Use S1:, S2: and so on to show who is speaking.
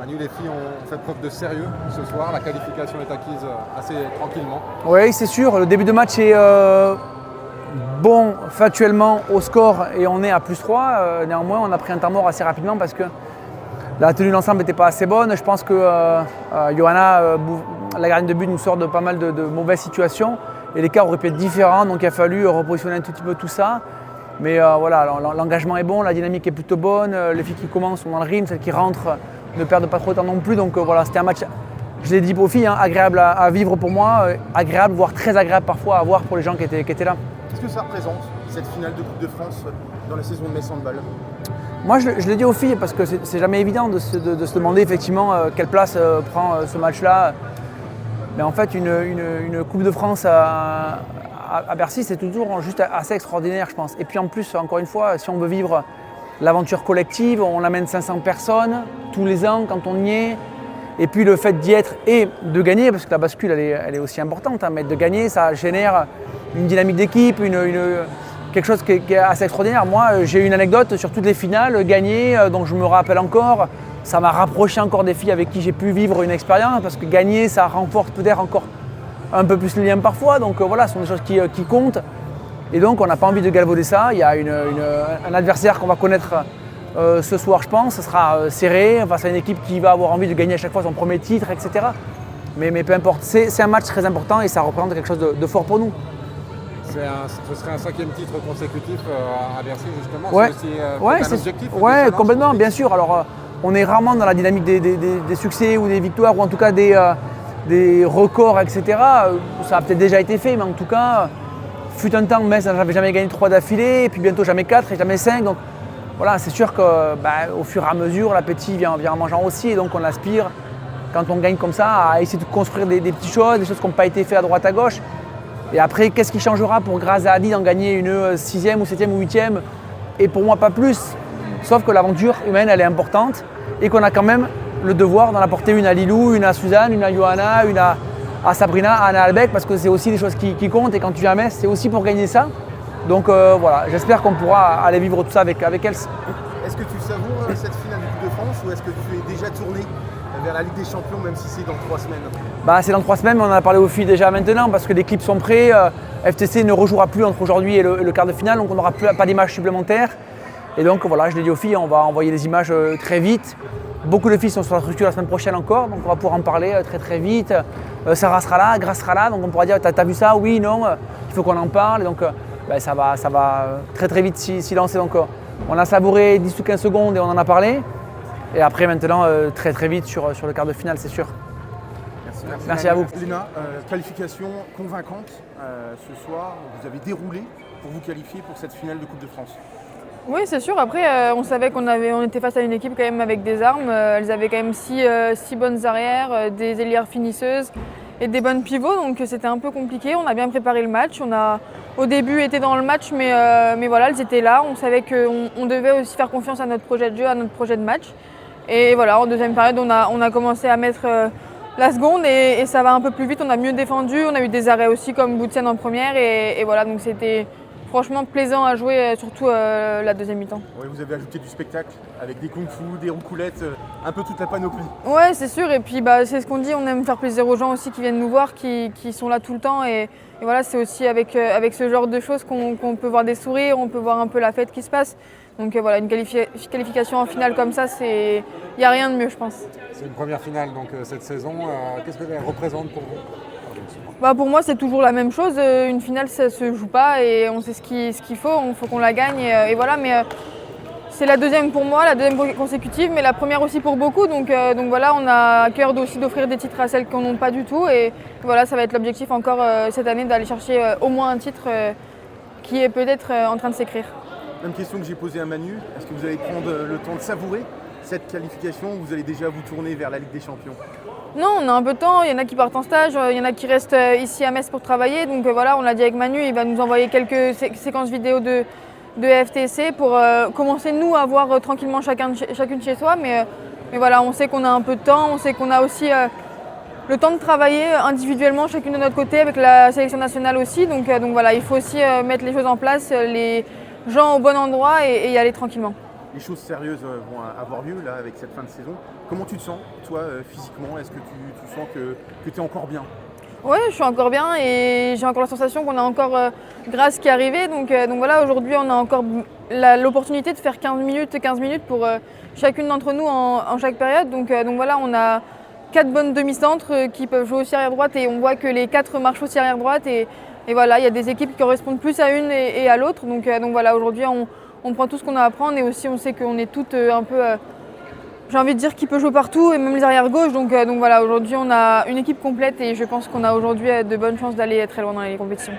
S1: Manu, les filles ont fait preuve de sérieux ce soir. La qualification est acquise assez tranquillement.
S2: Oui, c'est sûr. Le début de match est bon factuellement au score et on est à +3. Néanmoins, on a pris un temps mort assez rapidement parce que la tenue d'ensemble n'était pas assez bonne. Je pense que Johanna, la gardienne de but, nous sort de pas mal de mauvaises situations. Et l'écart aurait pu être différent, donc il a fallu repositionner un tout petit peu tout ça. Mais voilà, l'engagement est bon, la dynamique est plutôt bonne. Les filles qui commencent sont dans le rythme, celles qui rentrent ne perdent pas trop de temps non plus. Donc voilà, c'était un match, je l'ai dit aux filles, agréable à vivre pour moi, agréable, voire très agréable parfois à voir pour les gens qui étaient là.
S3: Qu'est-ce que ça représente, cette finale de Coupe de France dans la saison de Metz Handball ?
S2: Moi, je l'ai dit aux filles parce que c'est jamais évident de se demander effectivement quelle place prend ce match-là. Mais en fait, une Coupe de France à Bercy, c'est toujours juste assez extraordinaire, je pense. Et puis en plus, encore une fois, si on veut vivre l'aventure collective, on amène 500 personnes tous les ans quand on y est. Et puis le fait d'y être et de gagner, parce que la bascule, elle est aussi importante, mais de gagner, ça génère une dynamique d'équipe, quelque chose qui est assez extraordinaire. Moi, j'ai une anecdote sur toutes les finales gagnées, dont je me rappelle encore. Ça m'a rapproché encore des filles avec qui j'ai pu vivre une expérience, parce que gagner, ça renforce peut-être encore un peu plus le lien parfois. Donc voilà, ce sont des choses qui comptent. Et donc on n'a pas envie de galvauder ça. Il y a un adversaire qu'on va connaître ce soir, je pense. Ce sera serré face à une équipe qui va avoir envie de gagner à chaque fois son premier titre, etc. Mais peu importe, c'est un match très important et ça représente quelque chose de fort pour nous.
S1: Ce serait un 5e titre consécutif à Bercy, justement.
S2: Ouais.
S1: C'est aussi un objectif.
S2: Ouais, complètement, bien sûr. Alors, on est rarement dans la dynamique des succès ou des victoires, ou en tout cas des records, etc. Ça a peut-être déjà été fait, mais en tout cas, fut un temps, Metz n'avait jamais gagné 3 d'affilée, et puis bientôt jamais 4 et jamais 5. Donc voilà, c'est sûr qu'au fur et à mesure, l'appétit vient en mangeant aussi, et donc on aspire, quand on gagne comme ça, à essayer de construire des petites choses, des choses qui n'ont pas été faites à droite à gauche. Et après, qu'est-ce qui changera pour Graza Adi d'en gagner une 6e ou 7e ou 8e? Et pour moi, pas plus. Sauf que l'aventure humaine, elle est importante et qu'on a quand même le devoir d'en apporter une à Lilou, une à Suzanne, une à Johanna, une à Sabrina, à Anna Albec, parce que c'est aussi des choses qui comptent. Et quand tu viens à Metz, c'est aussi pour gagner ça. Donc voilà, j'espère qu'on pourra aller vivre tout ça avec elles.
S3: Est-ce que tu savoures cette finale de Coupe de France ou est-ce que tu es déjà tourné vers la Ligue des Champions, même si c'est dans 3 semaines ?
S2: C'est dans 3 semaines, mais on en a parlé aux filles déjà maintenant parce que les clips sont prêts. FTC ne rejouera plus entre aujourd'hui et le quart de finale, donc on n'aura pas d'images supplémentaires. Et donc voilà, je l'ai dit aux filles, on va envoyer des images très vite. Beaucoup de filles sont sur la structure la semaine prochaine encore, donc on va pouvoir en parler très vite. Sarah sera là, Grace sera là, donc on pourra dire t'as vu ça? Oui, non, il faut qu'on en parle. Et donc ça va très vite s'y lancer. Donc on a savouré 10 ou 15 secondes et on en a parlé. Et après maintenant très vite sur le quart de finale, c'est sûr. Merci à vous.
S3: Léna, qualification convaincante ce soir. Vous avez déroulé pour vous qualifier pour cette finale de Coupe de France.
S4: Oui, c'est sûr. Après, on savait on était face à une équipe quand même avec des armes. Elles avaient quand même 6 bonnes arrières, des ailières finisseuses et des bonnes pivots. Donc c'était un peu compliqué. On a bien préparé le match. On a au début été dans le match, mais voilà, elles étaient là. On savait qu'on devait aussi faire confiance à notre projet de jeu, à notre projet de match. Et voilà, en deuxième période, on a commencé à mettre la seconde et ça va un peu plus vite. On a mieux défendu. On a eu des arrêts aussi comme Boutsen en première. Et voilà, donc c'était franchement plaisant à jouer, surtout la deuxième mi-temps.
S3: Oui, vous avez ajouté du spectacle avec des kung-fu, des roucoulettes, un peu toute la panoplie.
S4: Ouais, c'est sûr. Et puis c'est ce qu'on dit, on aime faire plaisir aux gens aussi qui viennent nous voir, qui sont là tout le temps. Et voilà, c'est aussi avec ce genre de choses qu'on peut voir des sourires, on peut voir un peu la fête qui se passe. Donc voilà, une qualification en finale comme ça, il n'y a rien de mieux, je pense.
S1: C'est une première finale donc cette saison. Qu'est-ce que elle représente pour vous?
S4: Pour moi, c'est toujours la même chose. Une finale, ça ne se joue pas et on sait ce qu'il faut. Il faut qu'on la gagne et voilà. Mais c'est la deuxième pour moi, la deuxième consécutive, mais la première aussi pour beaucoup. Donc voilà, on a à cœur aussi d'offrir des titres à celles qui n'en ont pas du tout. Et voilà, ça va être l'objectif encore cette année d'aller chercher au moins un titre qui est peut-être en train de s'écrire.
S3: Même question que j'ai posée à Manu. Est-ce que vous allez prendre le temps de savourer cette qualification ou vous allez déjà vous tourner vers la Ligue des Champions ?
S4: Non, on a un peu de temps, il y en a qui partent en stage, il y en a qui restent ici à Metz pour travailler. Donc voilà, on l'a dit avec Manu, il va nous envoyer quelques séquences vidéo de FTC pour commencer nous à voir tranquillement chacune chez soi. Mais voilà, on sait qu'on a un peu de temps, on sait qu'on a aussi le temps de travailler individuellement chacune de notre côté avec la sélection nationale aussi. Donc voilà, il faut aussi mettre les choses en place, les gens au bon endroit et y aller tranquillement.
S3: les choses sérieuses vont avoir lieu là avec cette fin de saison. Comment tu te sens, toi, physiquement? Est-ce que tu sens que tu es encore bien?
S4: Oui, je suis encore bien et j'ai encore la sensation qu'on a encore Grasse qui est arrivé. Donc voilà, aujourd'hui on a encore l'opportunité de faire 15 minutes pour chacune d'entre nous en chaque période. Donc voilà, on a 4 bonnes demi-centres qui peuvent jouer aussi arrière droite et on voit que les 4 marchent aussi arrière droite. Et voilà, il y a des équipes qui correspondent plus à une et à l'autre. Donc voilà, aujourd'hui on prend tout ce qu'on a à prendre et aussi on sait qu'on est toutes un peu... j'ai envie de dire qu'il peut jouer partout et même les arrières gauche. Donc voilà, aujourd'hui on a une équipe complète et je pense qu'on a aujourd'hui de bonnes chances d'aller très loin dans les compétitions.